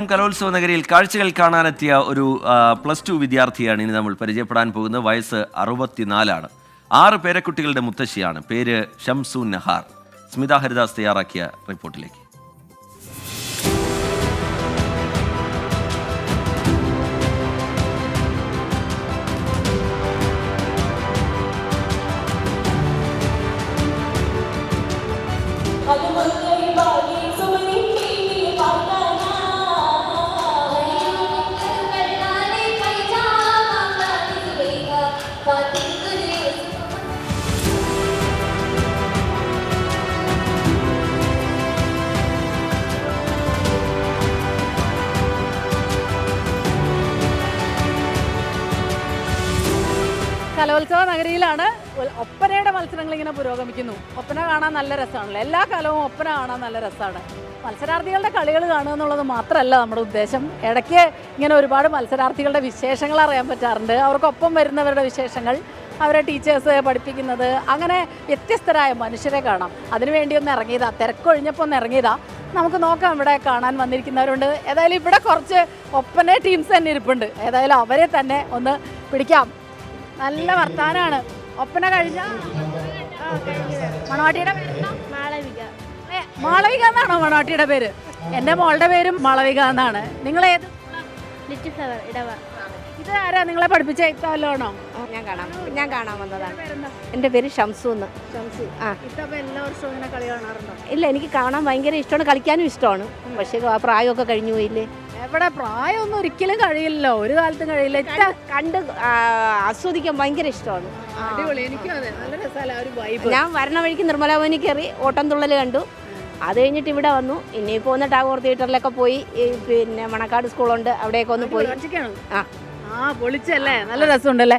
കലോത്സവ നഗരിയിൽ കാഴ്ചകൾ കാണാനെത്തിയ ഒരു +2 വിദ്യാർത്ഥിയാണ് ഇനി നമ്മൾ പരിചയപ്പെടാൻ പോകുന്നത്. വയസ്സ് 64 6 പേരക്കുട്ടികളുടെ മുത്തശ്ശിയാണ്. പേര് ഷംസു നഹാർ. സ്മിത ഹരിദാസ് തയ്യാറാക്കിയ റിപ്പോർട്ടിലേക്ക്. കലോത്സവ നഗരിയിലാണ് ഒപ്പനയുടെ മത്സരങ്ങൾ ഇങ്ങനെ പുരോഗമിക്കുന്നു. ഒപ്പന കാണാൻ നല്ല രസമാണല്ലോ. എല്ലാ കാലവും ഒപ്പന കാണാൻ നല്ല രസമാണ്. മത്സരാർത്ഥികളുടെ കളികൾ കാണുക എന്നുള്ളത് മാത്രമല്ല നമ്മുടെ ഉദ്ദേശം. ഇടയ്ക്ക് ഇങ്ങനെ ഒരുപാട് മത്സരാർത്ഥികളുടെ വിശേഷങ്ങൾ അറിയാൻ പറ്റാറുണ്ട്. അവർക്കൊപ്പം വരുന്നവരുടെ വിശേഷങ്ങൾ, അവരെ ടീച്ചേഴ്സ് പഠിപ്പിക്കുന്നത്, അങ്ങനെ വ്യത്യസ്തരായ മനുഷ്യരെ കാണാം. അതിനുവേണ്ടി ഒന്ന് ഇറങ്ങിയതാ, തിരക്കൊഴിഞ്ഞപ്പോൾ ഒന്ന് ഇറങ്ങിയതാ. നമുക്ക് നോക്കാം ഇവിടെ കാണാൻ വന്നിരിക്കുന്നവരുണ്ട്. ഏതായാലും ഇവിടെ കുറച്ച് ഒപ്പന ടീംസ് തന്നെ ഇരിപ്പുണ്ട്. ഏതായാലും അവരെ തന്നെ ഒന്ന് പിടിക്കാം. നല്ല വർത്താനാണ്. ഒപ്പന കഴിഞ്ഞ മണവാട്ടിയുടെ പേര് മാളവിക എന്നാണോ മണവാട്ടിയുടെ പേര്? എൻ്റെ മോളുടെ പേരും മാളവിക എന്നാണ്. നിങ്ങൾ ഏത്? ലിറ്റിൽ ഫ്ലവർ ഇടവ. ഇത് ആരാ നിങ്ങളെ പഠിപ്പിച്ച ഇത്താലോണോ? ഞാൻ കാണാൻ വന്നതാണ്. എൻ്റെ പേര് ഷംസു എന്ന്. ഷംസു. ഇത്തപ്പോൾ എല്ലാ വർഷവും ഇങ്ങനെ കളി കാണാറുണ്ടോ? ഇല്ല, എനിക്ക് കാണാൻ ഭയങ്കര ഇഷ്ടമാണ്, കളിക്കാനും ഇഷ്ടമാണ്. പക്ഷേ ആ പ്രായമൊക്കെ കഴിഞ്ഞു പോയില്ലേ. എവിടെ പ്രായമൊന്നും ഒരിക്കലും കഴിയില്ലല്ലോ, ഒരു കാലത്തും കഴിയില്ല. കണ്ട് ആസ്വദിക്കാൻ ഭയങ്കര ഇഷ്ടമാണ്. അടിപൊളി. എനിക്കും അതെ, നല്ല രസമല്ല ഒരു വൈബ്. ഞാൻ വരണ വഴിക്ക് നിർമ്മലാഭവനി കയറി ഓട്ടം തുള്ളൽ കണ്ടു. അത് കഴിഞ്ഞിട്ട് ഇവിടെ വന്നു. ഇനിയിപ്പോൾ ഒന്ന് ടാഗോർ തിയേറ്ററിലൊക്കെ പോയി, പിന്നെ മണക്കാട് സ്കൂളുണ്ട്, അവിടെയൊക്കെ ഒന്ന് പോയി. പൊളിച്ചല്ലേ, നല്ല രസമുണ്ടല്ലേ.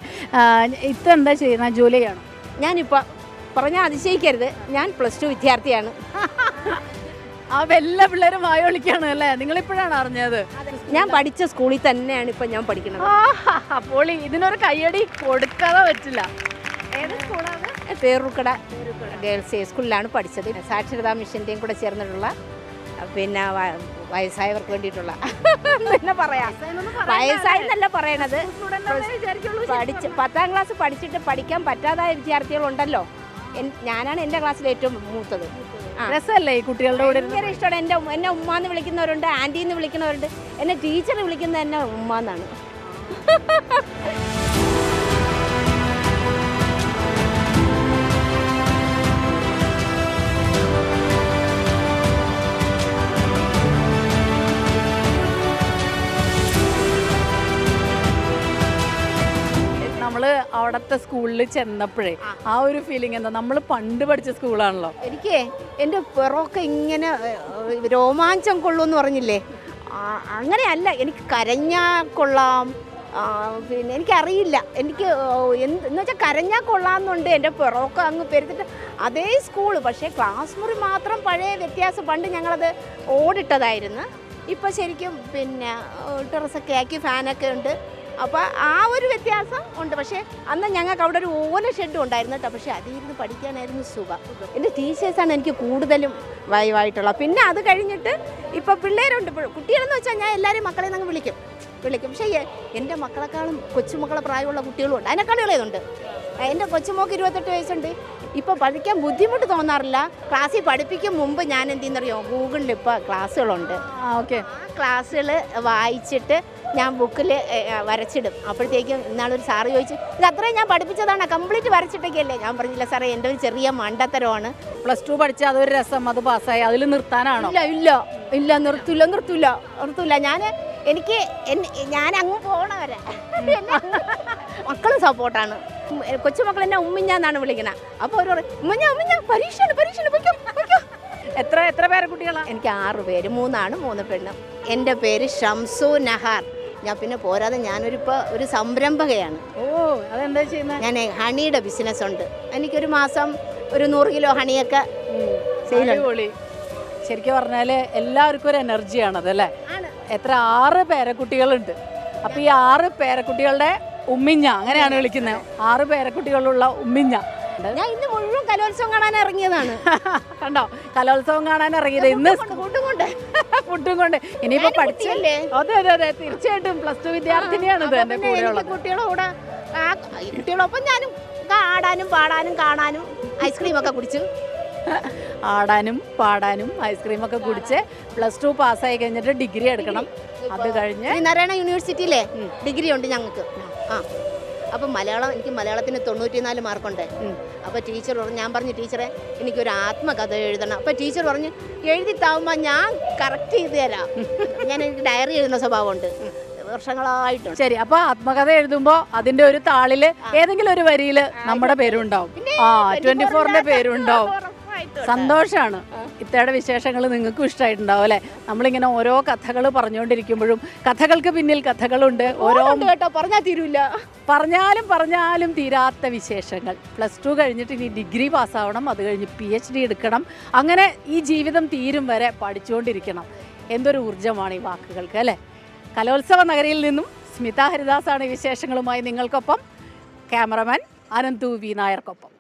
ഇതെന്താ ചെയ്യുന്ന ജോലിയാണോ? ഞാനിപ്പോൾ പറഞ്ഞാൽ അതിശയിക്കരുത്, ഞാൻ +2 വിദ്യാർത്ഥിയാണ്. എല്ലാ പിള്ളേരും വായ വിളിക്കാണ് അല്ലേ? നിങ്ങളിപ്പോഴാണ് അറിഞ്ഞത്? ഞാൻ പഠിച്ച സ്കൂളിൽ തന്നെയാണ് ഇപ്പം ഞാൻ പഠിക്കുന്നത്. പൊളി. ഇതിനൊരു കയ്യടി കൊടുക്കാതെ പറ്റില്ല. ഏത് സ്കൂളാണ്? പേരൂർക്കട ഗേൾസ് സ്കൂളിലാണ് പഠിച്ചത്. സാക്ഷരതാ മിഷൻ്റെയും കൂടെ ചേർന്നിട്ടുള്ള, പിന്നെ വയസ്സായവർക്ക് വേണ്ടിയിട്ടുള്ള, പിന്നെ പറയാം വയസ്സായെന്നല്ല പറയണത്. പഠിച്ച് 10ാം ക്ലാസ് പഠിച്ചിട്ട് പഠിക്കാൻ പറ്റാതായ വിദ്യാർത്ഥികളുണ്ടല്ലോ. ഞാനാണ് എൻ്റെ ക്ലാസ്സിൽ ഏറ്റവും മൂത്തത്. രസമല്ലേ ഈ കുട്ടികളുടെ കൂടെ? ഭയങ്കര ഇഷ്ടമാണ്. എന്നെ ഉമ്മാന്ന് വിളിക്കുന്നവരുണ്ട്, ആൻറ്റീന്ന് വിളിക്കുന്നവരുണ്ട്. എന്നെ ടീച്ചർ വിളിക്കുന്നത് എന്നെ ഉമ്മാന്നാണ്. നമ്മള് അവിടത്തെ സ്കൂളിൽ ചെന്നപ്പോഴേ ആ ഒരു ഫീലിംഗ് എന്താ? നമ്മൾ പണ്ട് പഠിച്ച സ്കൂളാണല്ലോ. എനിക്ക് എൻ്റെ പിറമൊക്കെ ഇങ്ങനെ രോമാഞ്ചം കൊള്ളുമെന്ന് പറഞ്ഞില്ലേ, അങ്ങനെയല്ല. എനിക്ക് കരഞ്ഞാൽ കൊള്ളാം, പിന്നെ എനിക്കറിയില്ല, എനിക്ക് എന്ന് വെച്ചാൽ കരഞ്ഞാൽ കൊള്ളാമെന്നുണ്ട്. എൻ്റെ പിറമൊക്കെ അങ്ങ് പെരുത്തിട്ട് അതേ സ്കൂള്, പക്ഷേ ക്ലാസ് മുറി മാത്രം പഴയ വ്യത്യാസം. പണ്ട് ഞങ്ങളത് ഓടിട്ടതായിരുന്നു. ഇപ്പം ശരിക്കും പിന്നെ ടെറസൊക്കെ ആക്കി ഫാനൊക്കെ ഉണ്ട്. അപ്പോൾ ആ ഒരു വ്യത്യാസം ഉണ്ട്. പക്ഷേ അന്ന് ഞങ്ങൾക്ക് അവിടെ ഒരു ഓല ഷെഡും ഉണ്ടായിരുന്നു കേട്ടോ. പക്ഷേ അതിലിരുന്ന് പഠിക്കാനായിരുന്നു സുഖം. എൻ്റെ ടീച്ചേഴ്സാണ് എനിക്ക് കൂടുതലും വൈവായിട്ടുള്ളത്. പിന്നെ അത് കഴിഞ്ഞിട്ട് ഇപ്പോൾ പിള്ളേരുണ്ട്. കുട്ടികളെന്ന് വെച്ചാൽ ഞാൻ എല്ലാവരെയും മക്കളെ അങ്ങ് വിളിക്കും. പക്ഷേ എൻ്റെ മക്കളെക്കാളും കൊച്ചുമക്കളെ പ്രായമുള്ള കുട്ടികളും ഉണ്ട്, അതിനേക്കാളും ഇളയതുണ്ട്. എൻ്റെ കൊച്ചുമോക്ക് 28 വയസ്സുണ്ട്. ഇപ്പോൾ പഠിക്കാൻ ബുദ്ധിമുട്ട് തോന്നാറില്ല. ക്ലാസ്സിൽ പഠിപ്പിക്കും മുമ്പ് ഞാൻ എന്ത് ചെയ്യുന്നറിയോ, ഗൂഗിളിൽ ഇപ്പോൾ ക്ലാസ്സുകളുണ്ട്. ഓക്കെ, ആ ക്ലാസ്സുകൾ വായിച്ചിട്ട് ഞാൻ ബുക്കിൽ വരച്ചിടും. അപ്പോഴത്തേക്കും ഇന്നാളൊരു സാറ് ചോദിച്ചു, ഇത് അത്രയും ഞാൻ പഠിപ്പിച്ചതാണ്, കംപ്ലീറ്റ് വരച്ചിട്ടൊക്കെയല്ലേ? ഞാൻ പറഞ്ഞില്ല സാറേ, എൻ്റെ ഒരു ചെറിയ മണ്ടത്തരമാണ്. +2 പഠിച്ച അതൊരു രസം, അത് പാസ്സായി. അതിൽ നിർത്താനാണോ? ഇല്ല നിർത്തൂല. ഞാൻ അങ്ങ് പോകണവരെ മക്കളും സപ്പോർട്ടാണ്. കൊച്ചുമക്കൾ എന്നെ ഉമ്മിഞ്ഞാന്നാണ് വിളിക്കുന്നത്. അപ്പോൾ അവർ പറയും ഉമ്മിഞ്ഞ പരീക്ഷയാണ്. എത്ര പേരെ കുട്ടികളാണ്? എനിക്ക് 6 പേര്, 3 ആണും 3 പെണ്ണും. എൻ്റെ പേര് ഷംസു നഹാർ. ഞാൻ പിന്നെ പോരാതെ ഞാനൊരിപ്പോൾ ഒരു സംരംഭകയാണ്. അതെന്താ ചെയ്യുന്നത്? ഞാൻ ഹണിയുടെ ബിസിനസ് ഉണ്ട്. എനിക്കൊരു മാസം ഒരു 100 കിലോ ഹണിയൊക്കെ ചെയ്യുന്നുണ്ട്. ശരിക്കും പറഞ്ഞാൽ എല്ലാവർക്കും ഒരു എനർജിയാണത് അല്ലേ? എത്ര 6 പേരക്കുട്ടികളുണ്ട്. അപ്പോൾ ഈ 6 പേരക്കുട്ടികളുടെ ഉമ്മിഞ്ഞ അങ്ങനെയാണ് വിളിക്കുന്നത്. 6 പേരക്കുട്ടികളുള്ള ഉമ്മിഞ്ഞ. ഇറങ്ങിയിട്ടുണ്ട്. ഞാൻ ഇന്ന് മുഴുവൻ കലോത്സവം കാണാൻ ഇറങ്ങിയതാണ്. കണ്ടോ, കലോത്സവം കാണാൻ ഇറങ്ങിയത് ഇന്ന് ഫുഡും കൊണ്ട്. ഇനിയിപ്പോ പഠിച്ചല്ലേ? അതെ അതെ അതെ, തീർച്ചയായിട്ടും പ്ലസ് 2 വിദ്യാർത്ഥിനിയാണ് ഇത് എന്റെ കൂടെയുള്ളത്. കുട്ടികളൊപ്പം ഞാനും ആടാനും പാടാനും കാണാനും ഐസ്ക്രീമൊക്കെ കുടിച്ചു. ആടാനും പാടാനും ഐസ്ക്രീമൊക്കെ കുടിച്ച് പ്ലസ് 2 പാസ്സായി കഴിഞ്ഞിട്ട് ഡിഗ്രി എടുക്കണം. അത് കഴിഞ്ഞ് നാരായണ യൂണിവേഴ്സിറ്റിയിലെ ഡിഗ്രി ഉണ്ട് ഞങ്ങൾക്ക്. അപ്പം എനിക്ക് മലയാളത്തിന് 94 മാർക്കുണ്ട്. അപ്പോൾ ടീച്ചർ പറഞ്ഞു, ഞാൻ പറഞ്ഞു ടീച്ചറെ എനിക്കൊരു ആത്മകഥ എഴുതണം. അപ്പോൾ ടീച്ചർ പറഞ്ഞു എഴുതി താവുമ്പോൾ ഞാൻ കറക്റ്റ് ചെയ്ത് തരാം. എനിക്ക് ഡയറി എഴുതുന്ന സ്വഭാവമുണ്ട് വർഷങ്ങളായിട്ടുണ്ട്. ശരി, അപ്പൊ ആത്മകഥ എഴുതുമ്പോ അതിന്റെ ഒരു താളില് ഏതെങ്കിലും ഒരു വരിയില് നമ്മുടെ പേരുണ്ടാവും. 24ന്റെ പേരുണ്ടാവും. സന്തോഷാണ്. ഇത്തയുടെ വിശേഷങ്ങൾ നിങ്ങൾക്കും ഇഷ്ടമായിട്ടുണ്ടാവും അല്ലെ? നമ്മളിങ്ങനെ ഓരോ കഥകൾ പറഞ്ഞുകൊണ്ടിരിക്കുമ്പോഴും കഥകൾക്ക് പിന്നിൽ കഥകളുണ്ട്. ഓരോ കേട്ടോ പറഞ്ഞാൽ തീരൂല, പറഞ്ഞാലും തീരാത്ത വിശേഷങ്ങൾ. പ്ലസ് 2 കഴിഞ്ഞിട്ട് ഇനി ഡിഗ്രി പാസ്സാവണം, അത് കഴിഞ്ഞ് PhD എടുക്കണം. അങ്ങനെ ഈ ജീവിതം തീരും വരെ പഠിച്ചുകൊണ്ടിരിക്കണം. എന്തൊരു ഊർജ്ജമാണ് ഈ വാക്കുകൾക്ക് അല്ലേ? കലോത്സവ നഗരിയിൽ നിന്നും സ്മിത ഹരിദാസാണ് ഈ വിശേഷങ്ങളുമായി നിങ്ങൾക്കൊപ്പം. Cameraman Ananthu V നായർക്കൊപ്പം.